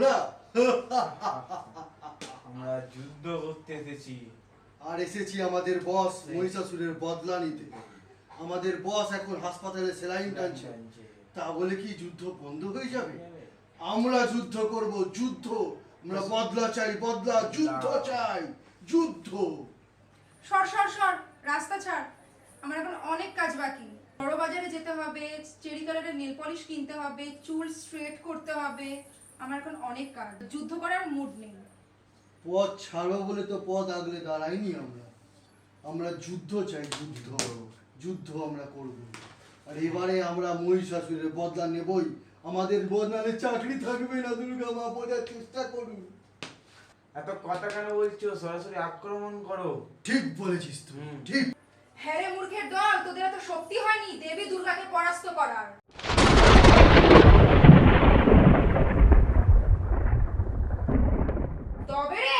আমরা আমরা যুদ্ধ করতে এসেছি। আর এসেছি আমাদের বস মহিষাসুরের বদলা নিতে। আমাদের বস এখন হাসপাতালে সেলাইন টানছে, তা বলে কি যুদ্ধ বন্ধ হয়ে যাবে? আমরা যুদ্ধ করব, যুদ্ধ। আমরা বদলা চাই, বদলা, যুদ্ধ চাই, যুদ্ধ। সর সর সর, রাস্তা ছাড়। আমার এখন অনেক কাজ বাকি। বড় বাজারে যেতে হবে, চেরি কালারের নেল পলিশ কিনতে হবে, চুল স্ট্রেট করতে হবে। আমার এখন অনেক কাজ, যুদ্ধ করার মুড নেই। পথ ছাড়বো বলে তো পথ আগলে দাঁড়াইনি আমরা। আমরা যুদ্ধ চাই, যুদ্ধ, যুদ্ধ আমরা করব। আর এবারে আমরা মহিষাসুরের বদলা নেবই। আমাদের বদলালে চাকরি থাকবে না। দুর্গা মা বোঝার চেষ্টা করুন। এত কথা কেন বলছো? সরাসরি আক্রমণ করো। ঠিক বলেছিস তুই, ঠিক। হ্যাঁ রে মূর্খের দল, তোদের এত শক্তি হয়নি দেবী দুর্গাকে পরাস্ত করার। তবে রে